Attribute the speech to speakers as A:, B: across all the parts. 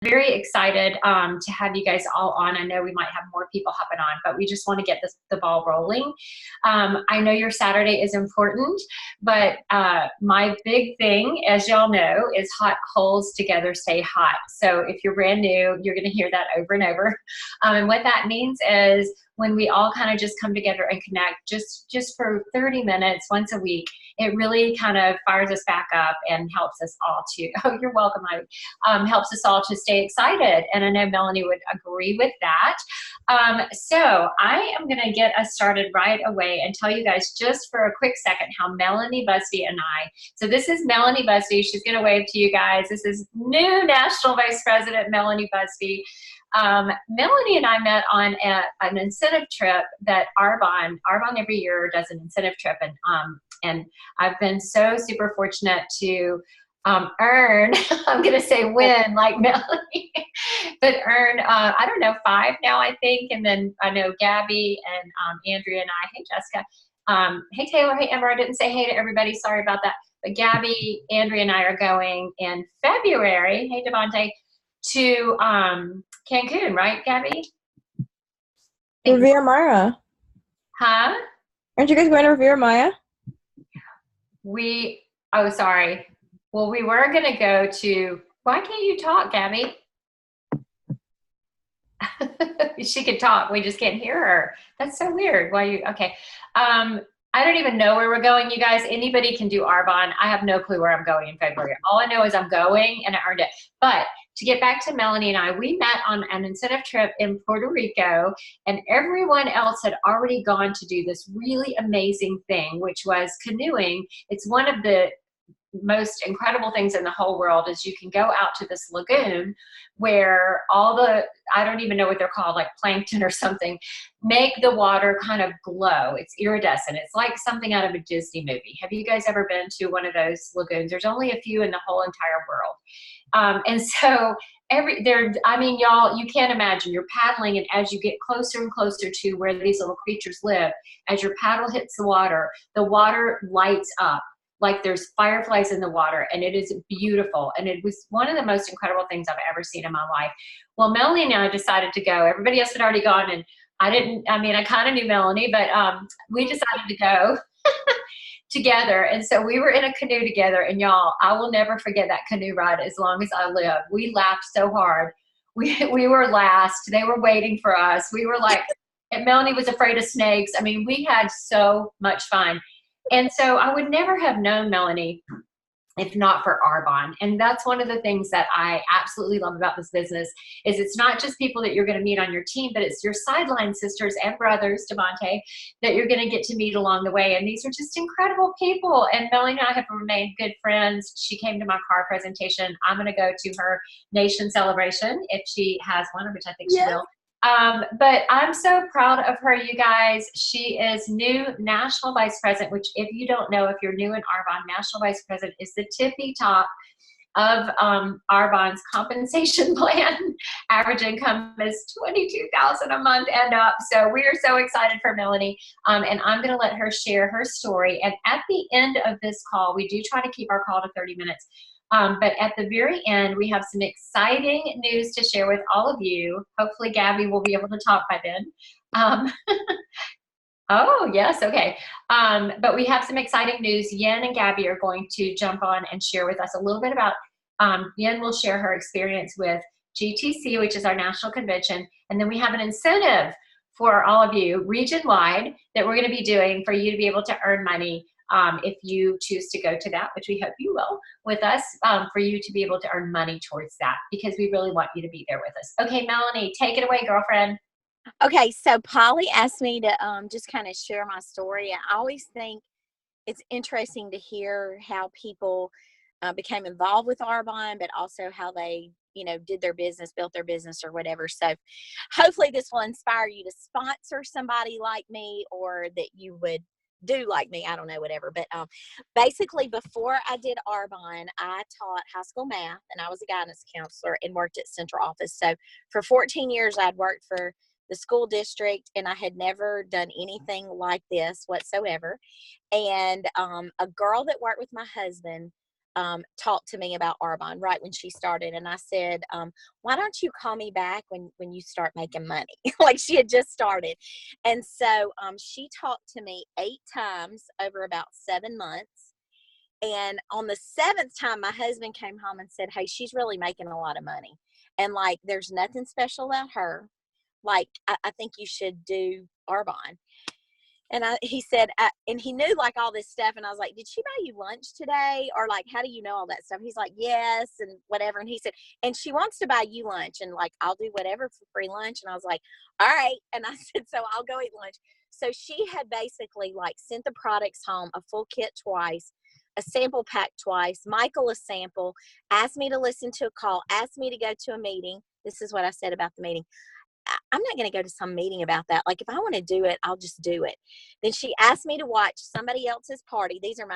A: very excited to have you guys all on. I know we might have more people hopping on, but we just want to get the ball rolling. I know your Saturday is important, but my big thing, as y'all know, is hot coals together stay hot. So if you're brand new, you're going to hear that over and over. And what that means is when we all kind of just come together and connect just for 30 minutes once a week, it really kind of fires us back up and helps us all to, oh, you're welcome, Ivy, helps us all to stay excited. And I know Melanie would agree with that. So I am going to get us started right away and tell you guys just for a quick second how Melanie Busby and so this is Melanie Busby. She's going to wave to you guys. This is new National Vice President Melanie Busby. Melanie and I met on an incentive trip that Arbonne every year does an incentive trip, and I've been so super fortunate to earn, I'm going to say win like Melanie, but earn, I don't know, 5 now, I think. And then I know Gabby and Andrea and I, hey, Jessica, hey, Taylor, hey, Ember, I didn't say hey to everybody. Sorry about that. But Gabby, Andrea, and I are going in February, hey, Devontae, to Cancun, right, Gabby?
B: Riviera Maya.
A: Huh?
B: Aren't you guys going to Riviera Maya?
A: Oh, sorry. Well, we were going to go to, why can't you talk, Gabby? She can talk. We just can't hear her. That's so weird. Okay. I don't even know where we're going, you guys. Anybody can do Arbonne. I have no clue where I'm going in February. All I know is I'm going and I earned it. But to get back to Melanie and I, we met on an incentive trip in Puerto Rico, and everyone else had already gone to do this really amazing thing, which was canoeing. It's one of the most incredible things in the whole world is you can go out to this lagoon where all the, I don't even know what they're called, like plankton or something, make the water kind of glow. It's iridescent. It's like something out of a Disney movie. Have you guys ever been to one of those lagoons? There's only a few in the whole entire world. And so I mean, y'all, you can't imagine, you're paddling, and as you get closer and closer to where these little creatures live, as your paddle hits the water lights up like there's fireflies in the water, and it is beautiful. And it was one of the most incredible things I've ever seen in my life. Well, Melanie and I decided to go. Everybody else had already gone, and I kind of knew Melanie, but we decided to go together. And so we were in a canoe together, and y'all, I will never forget that canoe ride as long as I live. We laughed so hard. We were last. They were waiting for us. We were like, Melanie was afraid of snakes. I mean, we had so much fun. And so I would never have known Melanie if not for Arbonne. And that's one of the things that I absolutely love about this business is it's not just people that you're going to meet on your team, but it's your sideline sisters and brothers, Devontae, that you're going to get to meet along the way. And these are just incredible people. And Melanie and I have remained good friends. She came to my car presentation. I'm going to go to her nation celebration if she has one, which I think she will. But I'm so proud of her, you guys. She is new National Vice President, which if you don't know, if you're new in Arbonne, National Vice President is the tippy top of Arbonne's compensation plan. Average income is $22,000 a month and up. So we are so excited for Melanie. And I'm going to let her share her story. And at the end of this call, we do try to keep our call to 30 minutes. But at the very end, we have some exciting news to share with all of you. Hopefully, Gabby will be able to talk by then. Oh, yes, okay. But we have some exciting news. Yen and Gabby are going to jump on and share with us a little bit about, Yen will share her experience with GTC, which is our national convention. And then we have an incentive for all of you region-wide that we're going to be doing for you to be able to earn money if you choose to go to that, which we hope you will with us, for you to be able to earn money towards that, because we really want you to be there with us. Okay, Melanie, take it away, girlfriend.
C: Okay, so Polly asked me to just kind of share my story. I always think it's interesting to hear how people became involved with Arbonne, but also how they, did their business, built their business or whatever. So hopefully this will inspire you to sponsor somebody like me, or that you would do like me. I don't know, whatever. But basically, before I did Arbonne, I taught high school math, and I was a guidance counselor and worked at central office. So for 14 years, I'd worked for the school district, and I had never done anything like this whatsoever. And a girl that worked with my husband talked to me about Arbonne right when she started. And I said, why don't you call me back when you start making money? Like she had just started. And so she talked to me 8 times over about 7 months. And on the 7th time, my husband came home and said, hey, she's really making a lot of money. And like, there's nothing special about her. Like, I think you should do Arbonne. And he said, and he knew like all this stuff. And I was like, did she buy you lunch today? Or like, how do you know all that stuff? He's like, yes, and whatever. And he said, and she wants to buy you lunch. And like, I'll do whatever for free lunch. And I was like, all right. And I said, so I'll go eat lunch. So she had basically like sent the products home, a full kit twice, a sample pack twice, Michael a sample, asked me to listen to a call, asked me to go to a meeting. This is what I said about the meeting. I'm not going to go to some meeting about that. Like if I want to do it, I'll just do it. Then she asked me to watch somebody else's party. These are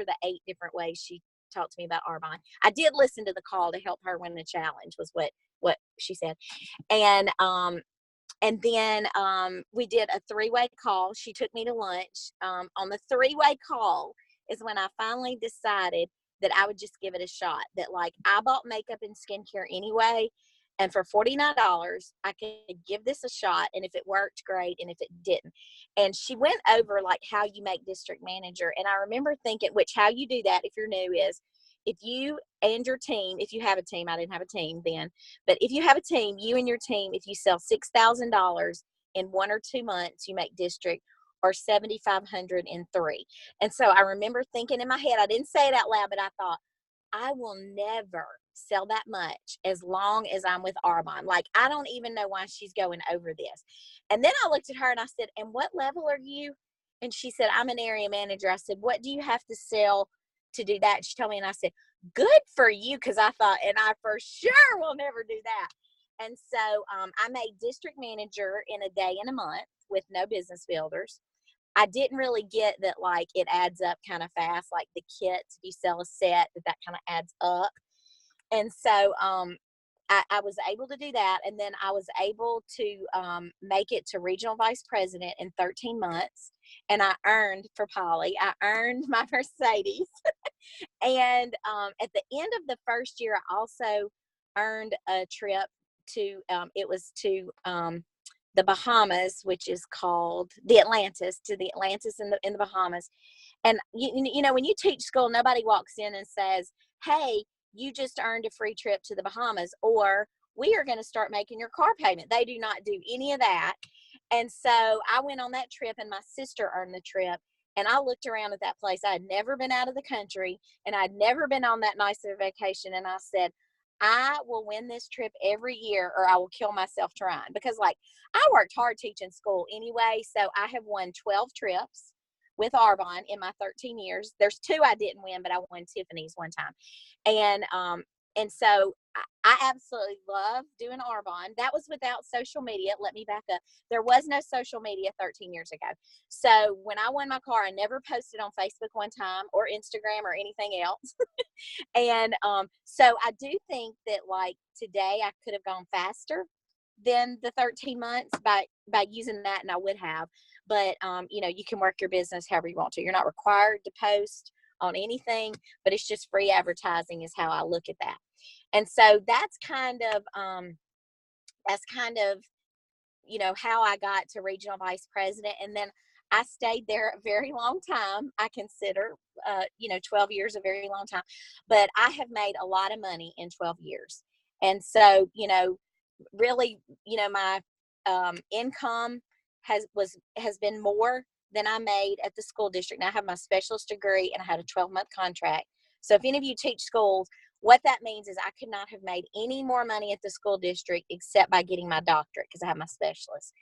C: the 8 different ways she talked to me about Arbonne. I did listen to the call to help her win the challenge was what she said. And then we did a 3-way call. She took me to lunch. On the 3-way call is when I finally decided that I would just give it a shot. That like I bought makeup and skincare anyway. And for $49, I could give this a shot. And if it worked, great. And if it didn't. And she went over like how you make district manager. And I remember thinking, which how you do that if you're new is if you and your team, if you have a team, I didn't have a team then, but if you have a team, you and your team, if you sell $6,000 in 1 or 2 months, you make district, or 7,500 in 3. And so I remember thinking in my head, I didn't say it out loud, but I thought, I will never sell that much as long as I'm with Arbonne. Like, I don't even know why she's going over this. And then I looked at her and I said, and what level are you? And she said, I'm an area manager. I said, what do you have to sell to do that? And she told me, and I said, good for you. Cause I thought, and I for sure will never do that. And so I made district manager in a day and a month with no business builders. I didn't really get that, like, it adds up kind of fast, like the kits, if you sell a set, that kind of adds up. And so I was able to do that. And then I was able to make it to regional vice president in 13 months. And I earned, for Polly, I earned my Mercedes. And at the end of the first year, I also earned a trip to, it was to the Bahamas, which is called the Atlantis, to the Atlantis in the Bahamas. And you know, when you teach school, nobody walks in and says, hey, you just earned a free trip to the Bahamas, or we are going to start making your car payment. They do not do any of that. And so I went on that trip, and my sister earned the trip. And I looked around at that place. I had never been out of the country, and I'd never been on that nice of a vacation. And I said, I will win this trip every year, or I will kill myself trying. Because, like, I worked hard teaching school anyway. So I have won 12 trips with Arbonne in my 13 years. There's 2 I didn't win, but I won Tiffany's one time. And so I absolutely love doing Arbonne. That was without social media. Let me back up. There was no social media 13 years ago. So when I won my car, I never posted on Facebook one time, or Instagram, or anything else. And so I do think that, like, today I could have gone faster than the 13 months by using that, and I would have. But you know, you can work your business however you want to. You're not required to post on anything, but it's just free advertising is how I look at that. And so that's kind of you know, how I got to regional vice president. And then I stayed there a very long time. I consider, you know, 12 years a very long time, but I have made a lot of money in 12 years. And so, you know, really, you know, my income has been more than I made at the school district. Now I have my specialist degree, and I had a 12-month contract. So if any of you teach schools, what that means is I could not have made any more money at the school district except by getting my doctorate, because I have my specialist.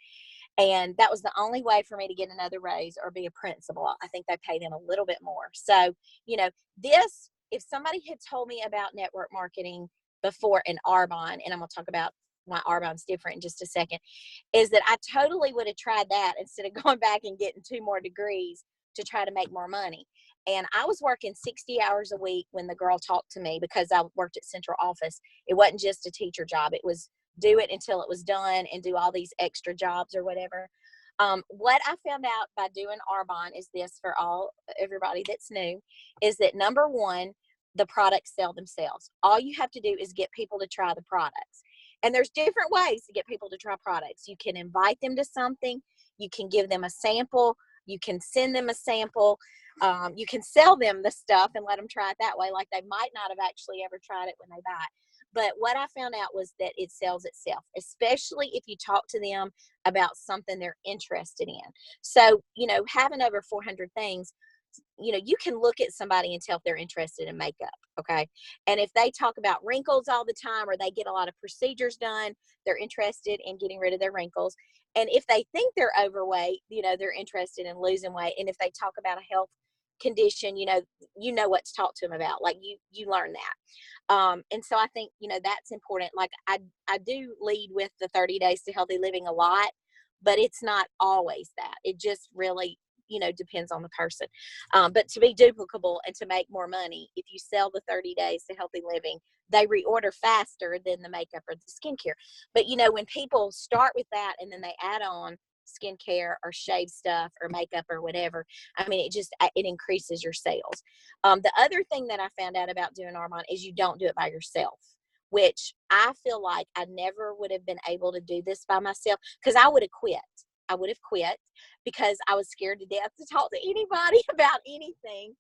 C: And that was the only way for me to get another raise or be a principal. I think they pay them a little bit more. So, you know, this, if somebody had told me about network marketing before in Arbonne, and I'm going to talk about why Arbonne's different in just a second, is that I totally would have tried that instead of going back and getting 2 more degrees to try to make more money. And I was working 60 hours a week when the girl talked to me, because I worked at central office. It wasn't just a teacher job. It was do it until it was done and do all these extra jobs or whatever. What I found out by doing Arbonne is this, for everybody that's new, is that number one, the products sell themselves. All you have to do is get people to try the products. And there's different ways to get people to try products. You can invite them to something. You can give them a sample. You can send them a sample. You can sell them the stuff and let them try it that way. Like they might not have actually ever tried it when they buy it. But what I found out was that it sells itself, especially if you talk to them about something they're interested in. So, having over 400 things, you can look at somebody and tell if they're interested in makeup. Okay. And if they talk about wrinkles all the time, or they get a lot of procedures done, they're interested in getting rid of their wrinkles. And if they think they're overweight, they're interested in losing weight. And if they talk about a health condition, you know what to talk to them about. Like you learn that. And so I think, that's important. Like I do lead with the 30 days to healthy living a lot, but it's not always that. It just really, depends on the person. But to be duplicable and to make more money, if you sell the 30 days to healthy living, they reorder faster than the makeup or the skincare. But, when people start with that and then they add on skincare or shave stuff or makeup or whatever, I mean, it increases your sales. The other thing that I found out about doing Armand is you don't do it by yourself, which I feel like I never would have been able to do this by myself, because I would have quit. I would have quit because I was scared to death to talk to anybody about anything.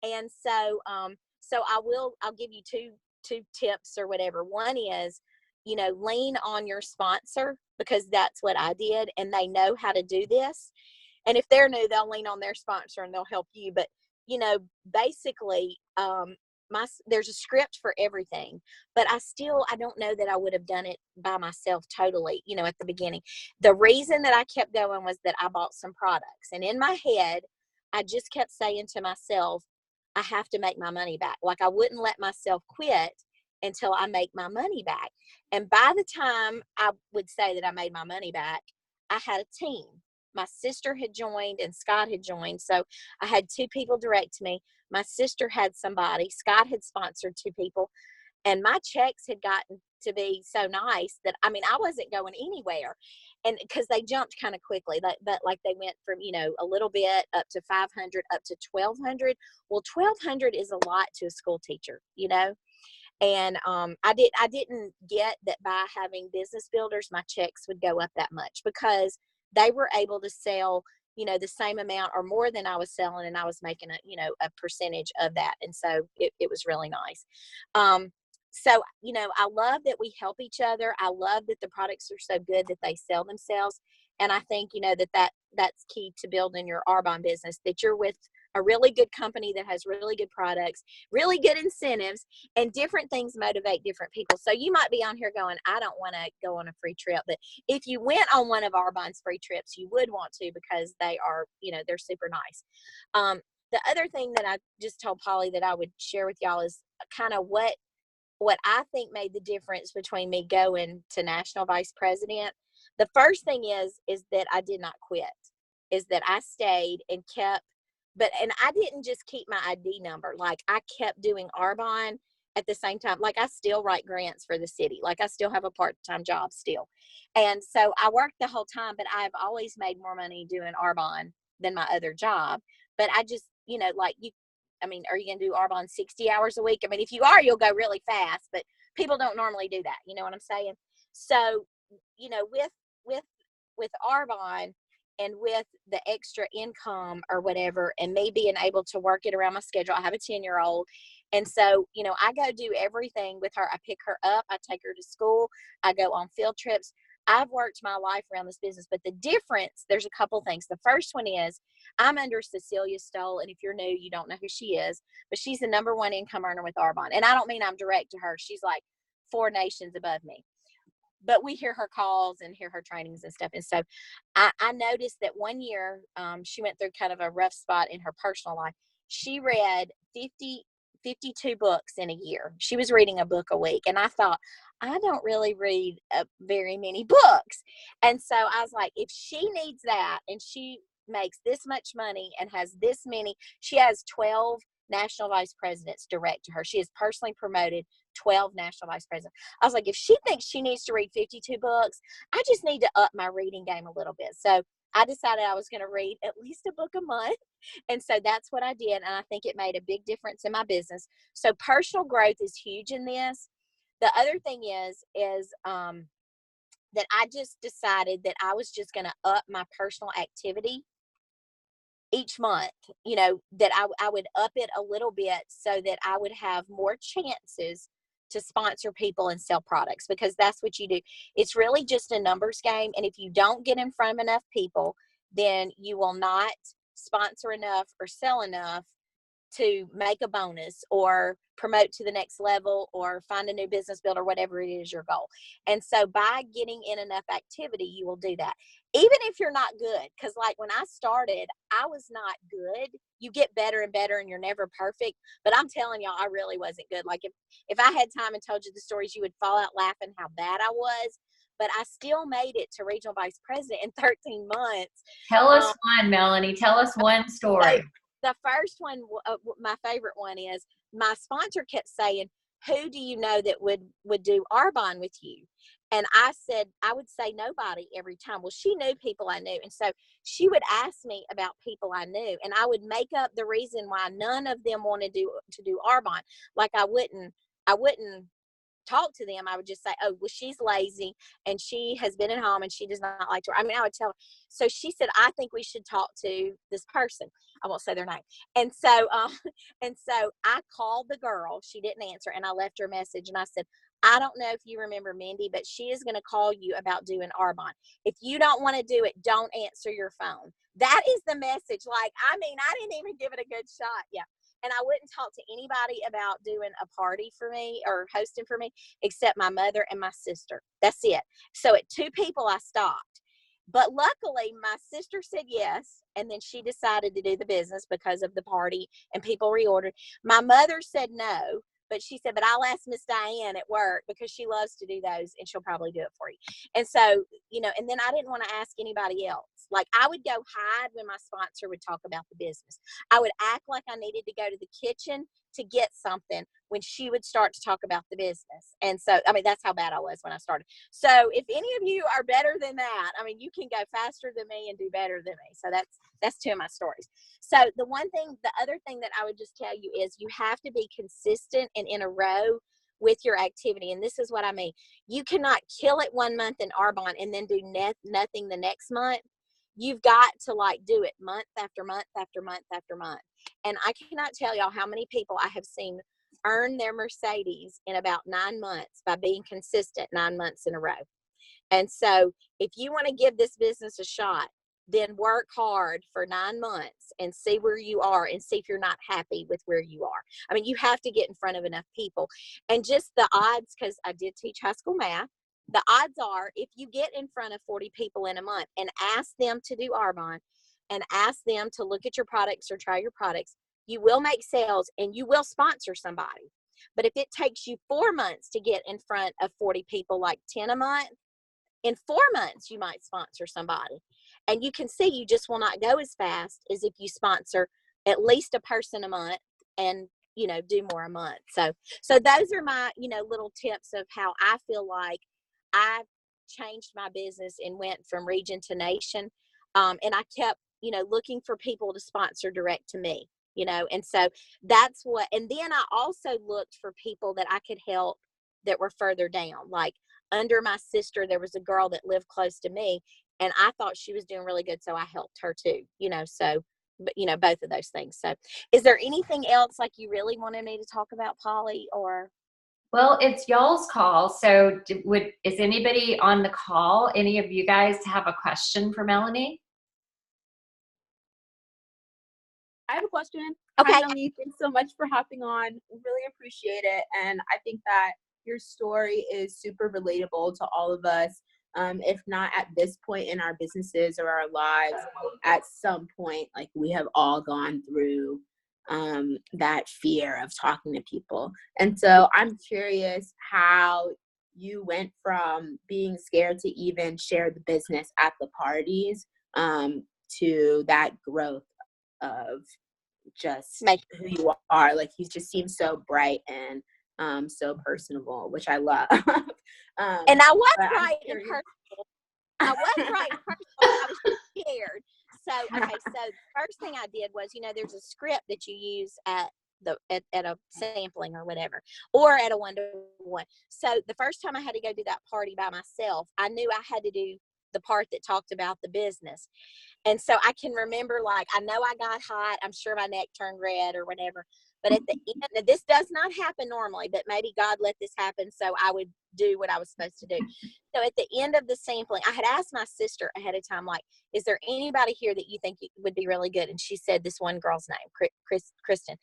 C: And so, I'll give you two tips or whatever. One is, lean on your sponsor, because that's what I did, and they know how to do this. And if they're new, they'll lean on their sponsor and they'll help you. But, basically, there's a script for everything, but I don't know that I would have done it by myself totally, at the beginning. The reason that I kept going was that I bought some products, and in my head, I just kept saying to myself, I have to make my money back. Like I wouldn't let myself quit until I make my money back. And by the time I would say that I made my money back, I had a team. My sister had joined and Scott had joined. So I had two people direct to me. My sister had somebody. Scott had sponsored two people. And my checks had gotten to be so nice that, I wasn't going anywhere. And because they jumped kind of quickly, but like they went from, a little bit up to 500, up to 1,200. Well, 1,200 is a lot to a school teacher, And I didn't get that by having business builders, my checks would go up that much, because they were able to sell, the same amount or more than I was selling, and I was making a percentage of that. And so it was really nice. So, I love that we help each other. I love that the products are so good that they sell themselves. And I think, that's key to building your Arbonne business, that you're with a really good company that has really good products, really good incentives, and different things motivate different people. So you might be on here going, I don't want to go on a free trip. But if you went on one of Arbonne's free trips, you would want to, because they are, they're super nice. The other thing that I just told Polly that I would share with y'all is kind of what I think made the difference between me going to national vice president. The first thing is that I did not quit, is that I stayed and kept, and I didn't just keep my ID number. Like I kept doing Arbonne at the same time. Like I still write grants for the city. Like I still have a part-time job still. And so I worked the whole time, but I've always made more money doing Arbonne than my other job. But I just, are you going to do Arbonne 60 hours a week? If you are, you'll go really fast, but people don't normally do that. You know what I'm saying? So, with Arbonne, and with the extra income or whatever, and me being able to work it around my schedule, I have a 10-year-old. And so, I go do everything with her. I pick her up, I take her to school, I go on field trips. I've worked my life around this business, but the difference, there's a couple things. The first one is I'm under Cecilia Stoll. And if you're new, you don't know who she is, but she's the #1 income earner with Arbonne. And I don't mean I'm direct to her. She's like 4 nations above me. But we hear her calls and hear her trainings and stuff. And so I noticed that one year she went through kind of a rough spot in her personal life. She read 52 books in a year. She was reading a book a week. And I thought, I don't really read very many books. And so I was like, if she needs that, and she makes this much money and has this many, she has 12 national vice presidents direct to her. She has personally promoted 12 national vice presidents. I was like, if she thinks she needs to read 52 books, I just need to up my reading game a little bit. So I decided I was going to read at least a book a month. And so that's what I did. And I think it made a big difference in my business. So personal growth is huge in this. The other thing is that I just decided that I was just going to up my personal activity each month, that I would up it a little bit so that I would have more chances to sponsor people and sell products, because that's what you do. It's really just a numbers game. And if you don't get in front of enough people, then you will not sponsor enough or sell enough to make a bonus or promote to the next level or find a new business build or whatever it is your goal. And so by getting in enough activity, you will do that. Even if you're not good, because like when I started, I was not good. You get better and better and you're never perfect. But I'm telling y'all, I really wasn't good. Like if I had time and told you the stories, you would fall out laughing how bad I was. But I still made it to regional vice president in 13 months.
A: Tell us one, Melanie. Tell us one story.
C: So the first one, my favorite one is my sponsor kept saying, who do you know that would do Arbonne with you? And I said, I would say nobody every time. Well, she knew people I knew. And so she would ask me about people I knew, and I would make up the reason why none of them wanted to do Arbonne. Like I wouldn't talk to them. I would just say, oh, well, she's lazy and she has been at home and she does not like to work. I mean, I would tell her. So she said, I think we should talk to this person. I won't say their name. And so I called the girl. She didn't answer, and I left her a message, and I said, I don't know if you remember Mindy, but she is going to call you about doing Arbonne. If you don't want to do it, don't answer your phone. That is the message. Like, I mean, I didn't even give it a good shot. Yeah. And I wouldn't talk to anybody about doing a party for me or hosting for me except my mother and my sister. That's it. So at 2 people, I stopped. But luckily, my sister said yes, and then she decided to do the business because of the party and people reordered. My mother said no, but she said, but I'll ask Miss Diane at work because she loves to do those, and she'll probably do it for you. And so, and then I didn't want to ask anybody else. Like, I would go hide when my sponsor would talk about the business. I would act like I needed to go to the kitchen to get something when she would start to talk about the business. And so, I mean, that's how bad I was when I started. So if any of you are better than that, I mean, you can go faster than me and do better than me. So that's 2 of my stories. So the other thing that I would just tell you is you have to be consistent and in a row with your activity. And this is what I mean. You cannot kill it 1 month in Arbonne and then do nothing the next month. You've got to do it month after month after month after month. And I cannot tell y'all how many people I have seen earn their Mercedes in about 9 months by being consistent 9 months in a row. And so if you want to give this business a shot, then work hard for 9 months and see where you are and see if you're not happy with where you are. I mean, you have to get in front of enough people. And just the odds, because I did teach high school math, the odds are if you get in front of 40 people in a month and ask them to do Arbonne and ask them to look at your products or try your products, you will make sales and you will sponsor somebody. But if it takes you 4 months to get in front of 40 people, like 10 a month, in 4 months, you might sponsor somebody. And you can see you just will not go as fast as if you sponsor at least a person a month and, do more a month. So those are my, little tips of how I feel like I changed my business and went from region to nation. And I kept, looking for people to sponsor direct to me, and so that's what, and then I also looked for people that I could help that were further down. Like under my sister, there was a girl that lived close to me and I thought she was doing really good. So I helped her too, so, but both of those things. So is there anything else like you really wanted me to talk about, Polly, or?
A: Well, it's y'all's call. So is anybody on the call? Any of you guys have a question for Melanie?
D: I have a question.
C: Okay.
D: Hi, Melanie. Thanks so much for hopping on. Really appreciate it. And I think that your story is super relatable to all of us. If not at this point in our businesses or our lives, at some point, like we have all gone through that fear of talking to people. And so I'm curious how you went from being scared to even share the business at the parties to that growth of just who you are. Like you just seem so bright and so personable, which I love.
C: And I was bright and personable. I was bright and personable. I was scared. So, okay, so the first thing I did was, there's a script that you use at at a sampling or whatever, or at a 1-to-1. So the first time I had to go do that party by myself, I knew I had to do the part that talked about the business. And so I can remember, like, I know I got hot. I'm sure my neck turned red or whatever. But at the end, this does not happen normally, but maybe God let this happen so I would do what I was supposed to do. So at the end of the sampling, I had asked my sister ahead of time, like, is there anybody here that you think would be really good? And she said this one girl's name, Kristen.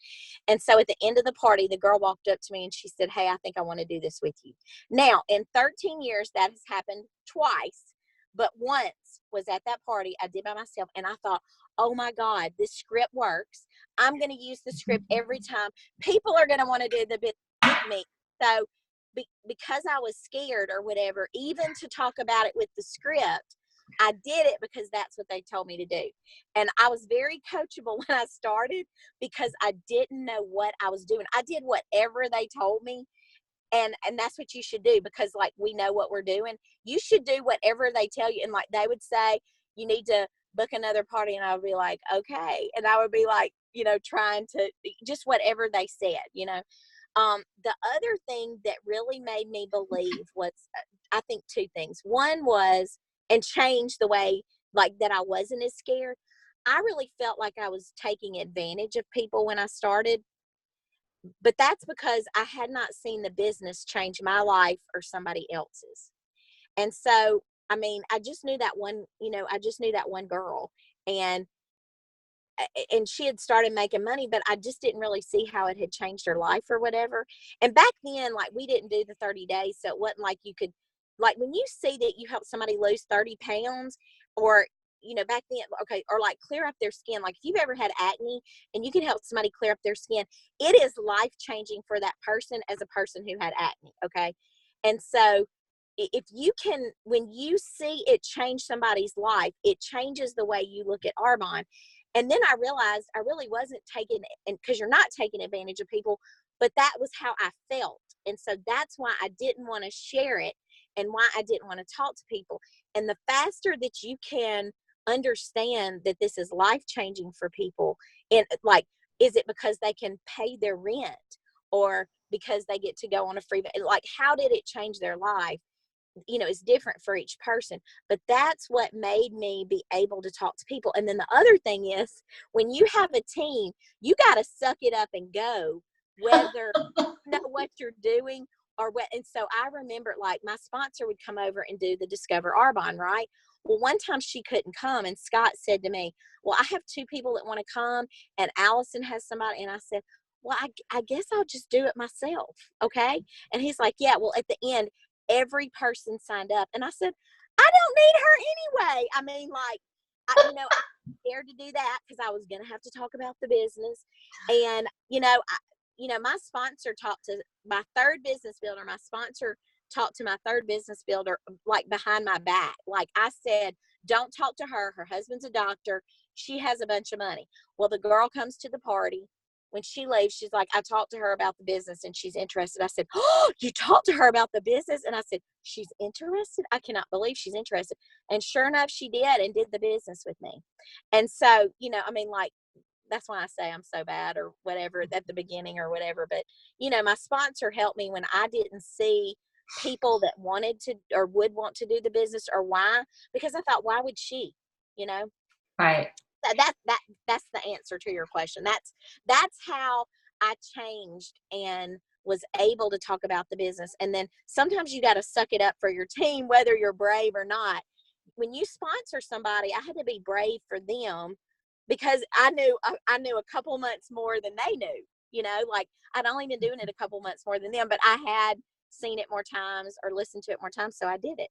C: And so at the end of the party, the girl walked up to me and she said, hey, I think I want to do this with you. Now, in 13 years, that has happened twice. But once was at that party I did by myself, and I thought, oh my God, this script works. I'm going to use the script every time. People are going to want to do the bit with me. So because I was scared or whatever, even to talk about it with the script, I did it because that's what they told me to do. And I was very coachable when I started because I didn't know what I was doing. I did whatever they told me. And that's what you should do, because like we know what we're doing. You should do whatever they tell you. And like they would say, you need to book another party. And I would be like, okay. And I would be like, trying to just whatever they said, The other thing that really made me believe was, I think 2 things. One was, and changed the way like that I wasn't as scared. I really felt like I was taking advantage of people when I started. But that's because I had not seen the business change my life or somebody else's. And so, I mean, I just knew that one girl, and she had started making money, but I just didn't really see how it had changed her life or whatever. And back then, like, we didn't do the 30 days. So it wasn't like you could, like, when you see that you help somebody lose 30 pounds or, back then, okay, or like clear up their skin. Like if you've ever had acne and you can help somebody clear up their skin, it is life-changing for that person as a person who had acne, okay? And so if you can, when you see it change somebody's life, it changes the way you look at Arbonne. And then I realized I really wasn't taking, and because you're not taking advantage of people, but that was how I felt. And so that's why I didn't want to share it and why I didn't want to talk to people. And the faster that you can understand that this is life-changing for people, and like, is it because they can pay their rent or because they get to go on a free, like, how did it change their life? It's different for each person, but that's what made me be able to talk to people. And then the other thing is, when you have a team, you got to suck it up and go, whether you know what you're doing or what. And so I remember, like, my sponsor would come over and do the Discover Arbonne, right? Well, one time she couldn't come, and Scott said to me, well, I have 2 people that want to come, and Allison has somebody. And I said, well, I guess I'll just do it myself. Okay. And he's like, yeah, well, at the end, every person signed up. And I said, I don't need her anyway. I mean, like, I'm scared to do that because I was going to have to talk about the business. And, my sponsor talked to my third business builder. My sponsor talked to my third business builder, like, behind my back. Like I said, don't talk to her. Her husband's a doctor. She has a bunch of money. Well, the girl comes to the party. When she leaves, she's like, I talked to her about the business and she's interested. I said, oh, you talked to her about the business? And I said, she's interested? I cannot believe she's interested. And sure enough, she did, and did the business with me. And so, like, that's why I say I'm so bad or whatever at the beginning or whatever. But, my sponsor helped me when I didn't see people that wanted to or would want to do the business, or why, because I thought, why would she,
A: Right.
C: That's the answer to your question. That's how I changed and was able to talk about the business. And then sometimes you got to suck it up for your team, whether you're brave or not. When you sponsor somebody, I had to be brave for them because I knew a couple months more than they knew, like, I'd only been doing it a couple months more than them, but I had seen it more times or listened to it more times. So I did it,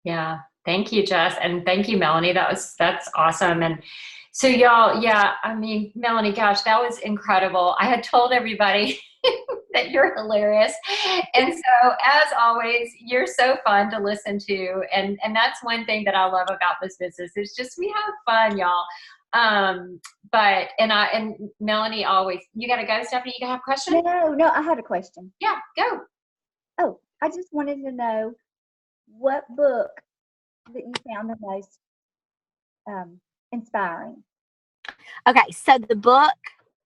A: Yeah. Thank you, Jess. And thank you, Melanie. That's awesome. And so y'all, yeah, I mean, Melanie, gosh, that was incredible. I had told everybody that you're hilarious. And so as always, you're so fun to listen to. And that's one thing that I love about this business. It's just, we have fun, y'all. And Melanie always, you got to go, Stephanie, you have a question?
E: No, I had a question.
A: Yeah, go.
E: Oh, I just wanted to know what book that you found the most inspiring.
C: Okay, so the book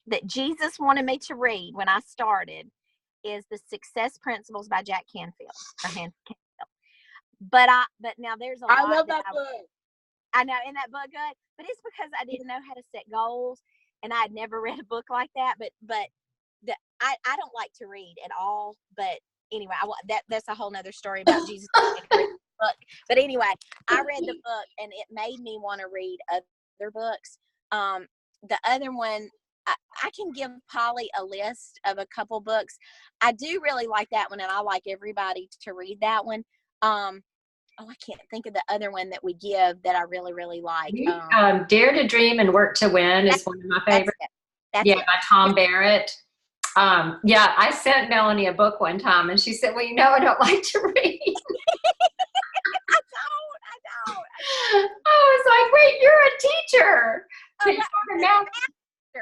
C: that Jesus wanted me to read when I started is The Success Principles by Jack Canfield. But now there's a lot.
D: I love that book.
C: I know, isn't that book good? But it's because I didn't know how to set goals, and I had never read a book like that. But I don't like to read at all. But anyway, that's a whole nother story about Jesus. Book. But anyway, I read the book, and it made me want to read other books. The other one, I can give Polly a list of a couple books. I do really like that one, and I like everybody to read that one. I can't think of the other one that we give that I really, really like.
A: Dare to Dream and Work to Win is one of my favorites.
C: That's it.
A: By Tom Barrett. I sent Melanie a book one time, and she said, well, I don't like to read.
C: I don't.
A: I was like, wait, you're a teacher. So you're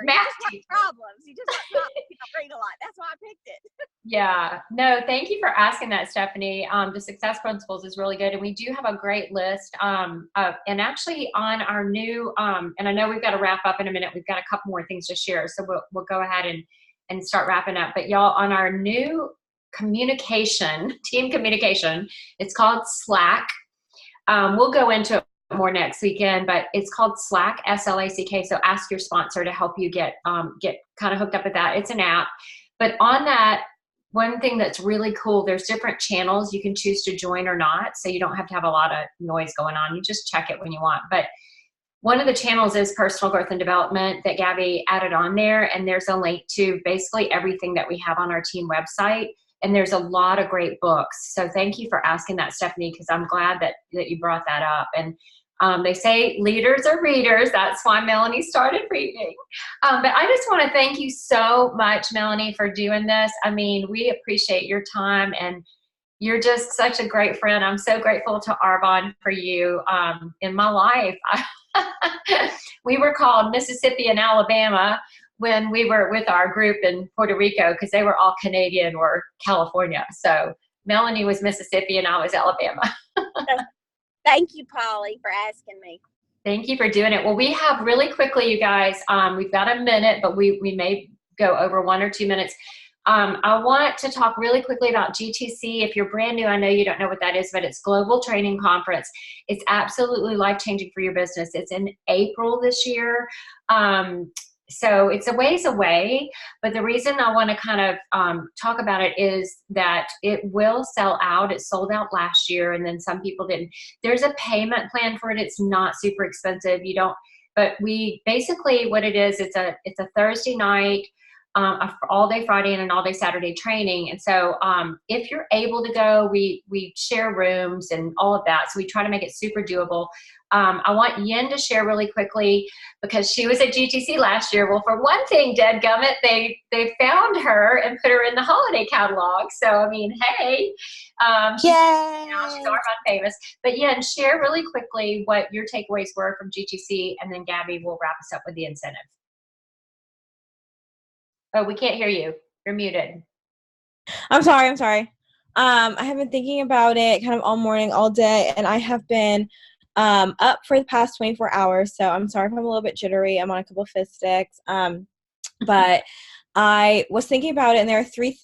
A: a math teacher.
C: Problems. You just want problems. You don't read a lot. That's why I picked it.
A: Yeah. No, thank you for asking that, Stephanie. The Success Principles is really good. And we do have a great list. And actually on our new, and I know we've got to wrap up in a minute. We've got a couple more things to share. So we'll go ahead and start wrapping up. But y'all, on our new team communication, it's called Slack. We'll go into it more next weekend, but it's called Slack, S-L-A-C-K. So ask your sponsor to help you get kind of hooked up with that. It's an app. But on that, one thing that's really cool, there's different channels you can choose to join or not. So you don't have to have a lot of noise going on. You just check it when you want. But one of the channels is personal growth and development that Gabby added on there. And there's a link to basically everything that we have on our team website. And there's a lot of great books. So thank you for asking that, Stephanie, because I'm glad that you brought that up. And they say leaders are readers. That's why Melanie started reading. But I just want to thank you so much, Melanie, for doing this. I mean, we appreciate your time, and you're just such a great friend. I'm so grateful to Arbonne for you in my life. We were called Mississippi and Alabama when we were with our group in Puerto Rico, because they were all Canadian or California. So Melanie was Mississippi and I was Alabama.
C: Thank you, Polly, for asking me.
A: Thank you for doing it. Well, we have really quickly, you guys, we've got a minute, but we may go over 1 or 2 minutes. I want to talk really quickly about GTC. If you're brand new, I know you don't know what that is, but it's Global Training Conference. It's absolutely life-changing for your business. It's in April this year. So it's a ways away, but the reason I want to kind of talk about it is that it will sell out. It sold out last year, and then some people didn't. There's a payment plan for it. It's not super expensive. But we basically, what it is, it's a Thursday night, all day Friday and an all day Saturday training. And so if you're able to go, we share rooms and all of that. So we try to make it super doable. I want Yin to share really quickly because she was at GTC last year. Well, for one thing, dadgummit, they found her and put her in the holiday catalog. So, I mean, hey, she's Arbonne famous. But Yin, share really quickly what your takeaways were from GTC, and then Gabby will wrap us up with the incentive. Oh, we can't hear you. You're muted.
B: I'm sorry. I have been thinking about it kind of all morning, all day, and I have been up for the past 24 hours. So I'm sorry if I'm a little bit jittery. I'm on a couple of fizz sticks. But I was thinking about it, and there are three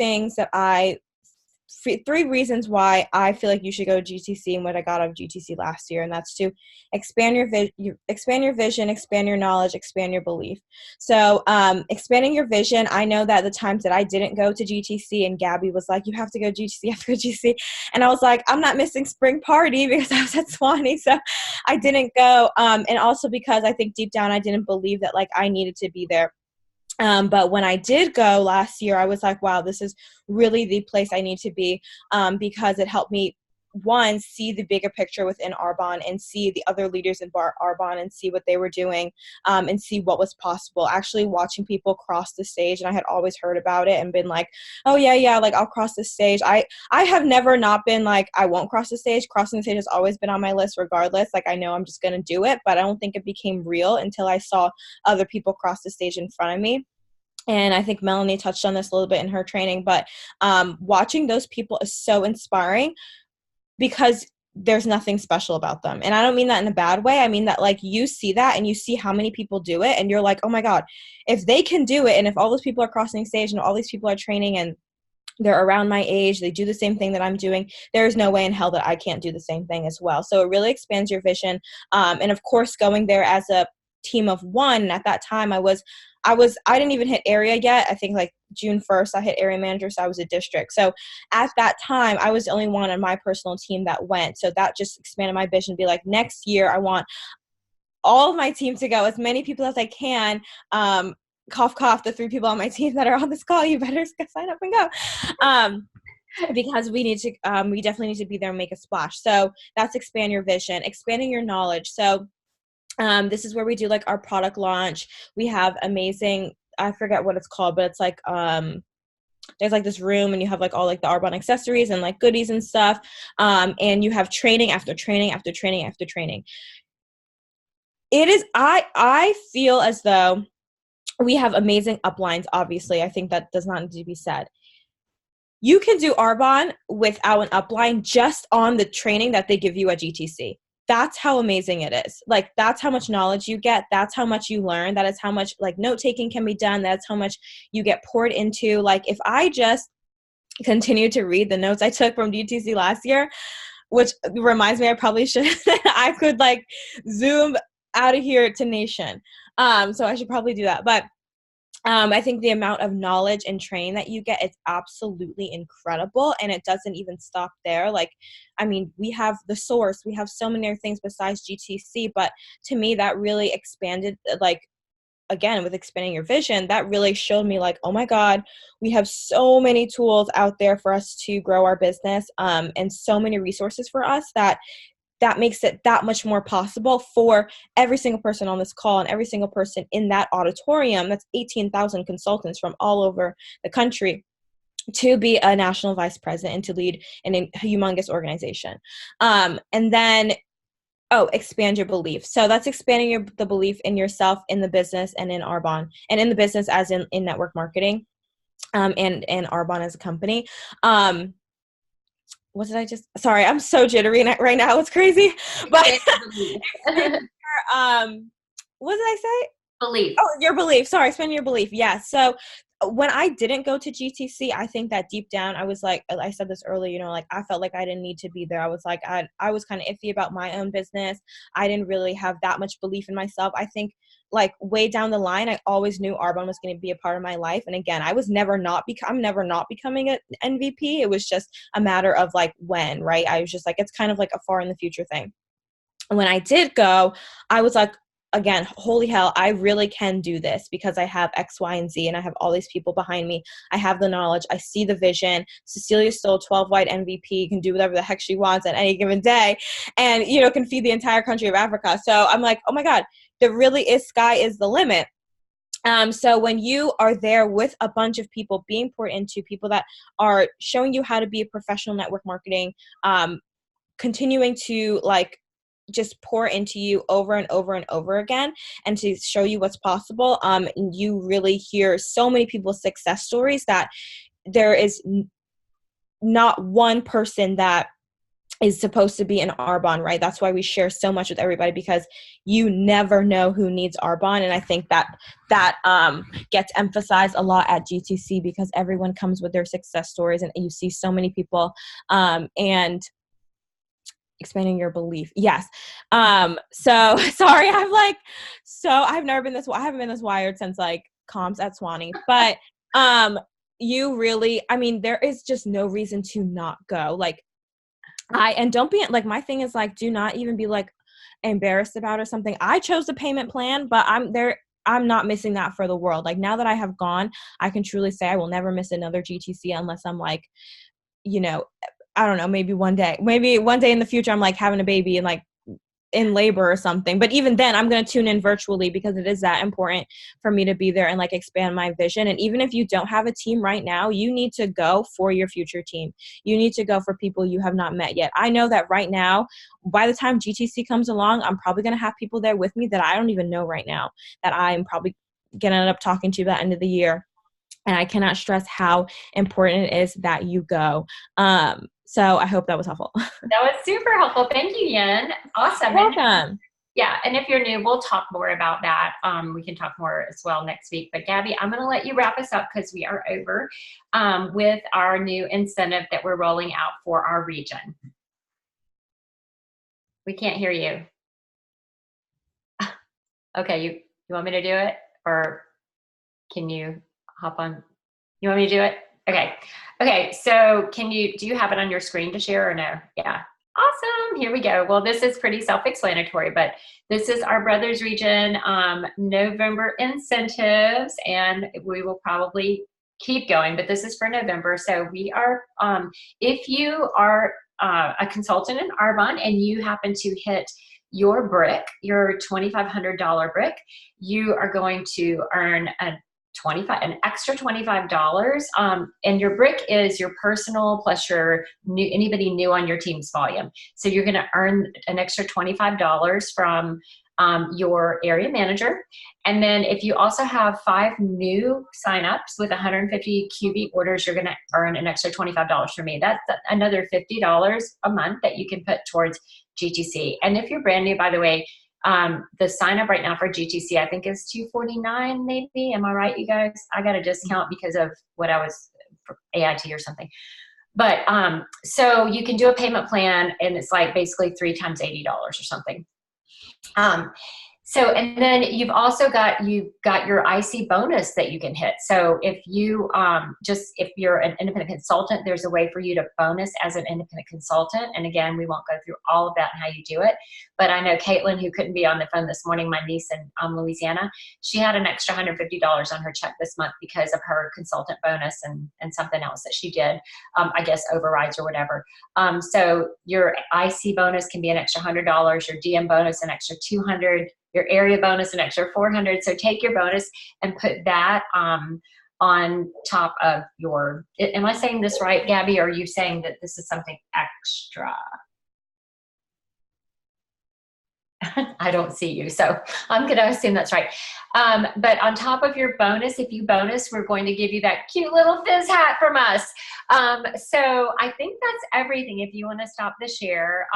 B: reasons why I feel like you should go to GTC and what I got out of GTC last year, and that's to expand your vision, expand your knowledge, expand your belief. So expanding your vision, I know that the times that I didn't go to GTC and Gabby was like, you have to go to GTC, you have to go to GTC, and I was like, I'm not missing spring party because I was at Swanee, so I didn't go, and also because I think deep down I didn't believe that like I needed to be there. But when I did go last year, I was like, wow, this is really the place I need to be, because it helped me, one, see the bigger picture within Arbonne and see the other leaders in Arbonne and see what they were doing, and see what was possible. Actually watching people cross the stage, and I had always heard about it and been like, oh yeah, like I'll cross the stage. I have never not been like, I won't cross the stage. Crossing the stage has always been on my list regardless. Like I know I'm just going to do it, but I don't think it became real until I saw other people cross the stage in front of me. And I think Melanie touched on this a little bit in her training, but watching those people is so inspiring because there's nothing special about them. And I don't mean that in a bad way. I mean that like you see that and you see how many people do it and you're like, oh my God, if they can do it and if all those people are crossing stage and all these people are training and they're around my age, they do the same thing that I'm doing, there's no way in hell that I can't do the same thing as well. So it really expands your vision. And of course, going there as a team of one, at that time I didn't even hit area yet. I think like June 1st, I hit area manager, so I was a district. So at that time, I was the only one on my personal team that went. So that just expanded my vision, be like, next year, I want all of my team to go, as many people as I can. Cough, cough, the 3 people on my team that are on this call, you better sign up and go. Because we definitely need to be there and make a splash. So that's expand your vision, expanding your knowledge. So this is where we do like our product launch. We have amazing, I forget what it's called, but it's like, there's like this room and you have like all like the Arbonne accessories and like goodies and stuff. And you have training after training after training after training. It is, I feel as though we have amazing uplines. Obviously, I think that does not need to be said. You can do Arbonne without an upline just on the training that they give you at GTC. That's how amazing it is. Like, that's how much knowledge you get. That's how much you learn. That is how much like note-taking can be done. That's how much you get poured into. Like, if I just continue to read the notes I took from GTC last year, which reminds me I probably should, I could like zoom out of here to Nation. So I should probably do that. But I think the amount of knowledge and training that you get is absolutely incredible. And it doesn't even stop there. Like, I mean, we have the source, we have so many other things besides GTC, but to me that really expanded, like, again, with expanding your vision, that really showed me like, oh my God, we have so many tools out there for us to grow our business, and so many resources for us that makes it that much more possible for every single person on this call and every single person in that auditorium. That's 18,000 consultants from all over the country to be a national vice president and to lead a humongous organization. And then, expand your belief. So that's expanding the belief in yourself, in the business, and in Arbonne, and in the business as in network marketing, and Arbonne as a company. What did I just, sorry, I'm so jittery right now. It's crazy. But what did I say?
A: Belief.
B: Oh, your belief. Sorry, expand your belief. Yeah. So when I didn't go to GTC, I think that deep down, I was like, I said this earlier, you know, like I felt like I didn't need to be there. I was like, I was kind of iffy about my own business. I didn't really have that much belief in myself. I think like way down the line, I always knew Arbonne was going to be a part of my life. And again, I'm never not becoming an MVP. It was just a matter of like when, right? I was just like, it's kind of like a far in the future thing. And when I did go, I was like, again, holy hell, I really can do this because I have X, Y, and Z, and I have all these people behind me. I have the knowledge. I see the vision. Cecilia Stoll, 12-wide MVP, can do whatever the heck she wants at any given day and, you know, can feed the entire country of Africa. So I'm like, oh my God, there really is, sky is the limit. So when you are there with a bunch of people being poured into, people that are showing you how to be a professional network marketing, continuing to like just pour into you over and over and over again and to show you what's possible, you really hear so many people's success stories that there is not one person that is supposed to be in Arbonne, right? That's why we share so much with everybody, because you never know who needs Arbonne. And I think that gets emphasized a lot at GTC because everyone comes with their success stories and you see so many people, and expanding your belief. Yes. So sorry, I've never been I haven't been this wired since like comps at Swanee, but, you really, I mean, there is just no reason to not go. Like, and don't be like, my thing is like, do not even be like embarrassed about or something. I chose the payment plan, but I'm not missing that for the world. Like now that I have gone, I can truly say I will never miss another GTC unless I'm like, you know, I don't know, maybe one day in the future, I'm like having a baby and like in labor or something. But even then I'm going to tune in virtually because it is that important for me to be there and like expand my vision. And even if you don't have a team right now, you need to go for your future team. You need to go for people you have not met yet. I know that right now, by the time GTC comes along, I'm probably going to have people there with me that I don't even know right now that I'm probably going to end up talking to by the end of the year. And I cannot stress how important it is that you go. So I hope that was helpful.
A: That was super helpful. Thank you, Yen. Awesome.
B: Welcome.
A: Yeah, and if you're new, we'll talk more about that. We can talk more as well next week. But Gabby, I'm going to let you wrap us up because we are over with our new incentive that we're rolling out for our region. We can't hear you. Okay, you want me to do it, or can you hop on? You want me to do it? Okay. Okay. So do you have it on your screen to share or no? Yeah. Awesome. Here we go. Well, this is pretty self-explanatory, but this is our Brothers Region November incentives, and we will probably keep going, but this is for November. So we are, if you are a consultant in Arbonne and you happen to hit your brick, your $2,500 brick, you are going to earn an extra $25. And your brick is your personal plus anybody new on your team's volume. So you're going to earn an extra $25 from your area manager. And then if you also have 5 new signups with 150 QB orders, you're going to earn an extra $25 from me. That's another $50 a month that you can put towards GTC. And if you're brand new, by the way, the sign up right now for GTC, I think is $249 maybe. Am I right, you guys? I got a discount because of what I was for AIT or something. But so you can do a payment plan, and it's like basically 3 times $80 or something. So, and then you've also got your IC bonus that you can hit. So if you if you're an independent consultant, there's a way for you to bonus as an independent consultant. And again, we won't go through all of that and how you do it. But I know Caitlin, who couldn't be on the phone this morning, my niece in Louisiana, she had an extra $150 on her check this month because of her consultant bonus and something else that she did, I guess overrides or whatever. So your IC bonus can be an extra $100, your DM bonus an extra $200, your area bonus an extra $400. So take your bonus and put that on top of your, am I saying this right, Gabby? Or are you saying that this is something extra? I don't see you, so I'm going to assume that's right. But on top of your bonus, if you bonus, we're going to give you that cute little fizz hat from us. So I think that's everything if you want to stop the share.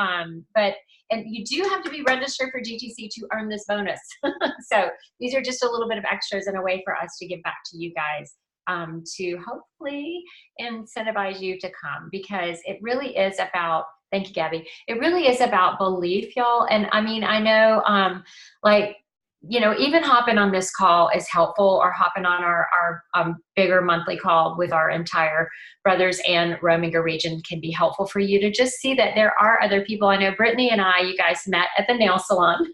A: And you do have to be registered for GTC to earn this bonus. So these are just a little bit of extras and a way for us to give back to you guys to hopefully incentivize you to come, because it really is about, thank you, Gabby. It really is about belief, y'all. And I mean, I know, even hopping on this call is helpful, or hopping on our bigger monthly call with our entire Brothers and Rominger region can be helpful for you to just see that there are other people. I know Brittany and you guys met at the nail salon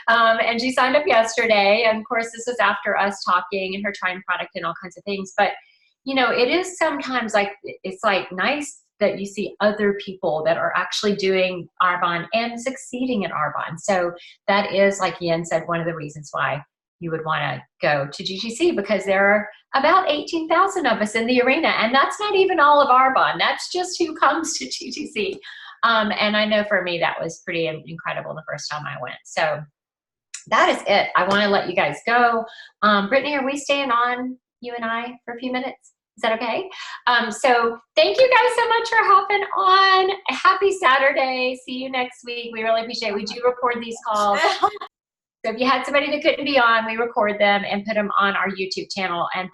A: and she signed up yesterday. And of course, this was after us talking and her trying product and all kinds of things. But, it is sometimes it's nice that you see other people that are actually doing Arbonne and succeeding in Arbonne. So that is, like Yen said, one of the reasons why you would want to go to GTC, because there are about 18,000 of us in the arena. And that's not even all of Arbonne. That's just who comes to GTC. And I know for me, that was pretty incredible the first time I went. So that is it. I want to let you guys go. Brittany, are we staying on, you and I, for a few minutes? Is that okay? So thank you guys so much for hopping on. Happy Saturday. See you next week. We really appreciate it. We do record these calls. So if you had somebody that couldn't be on, we record them and put them on our YouTube channel. And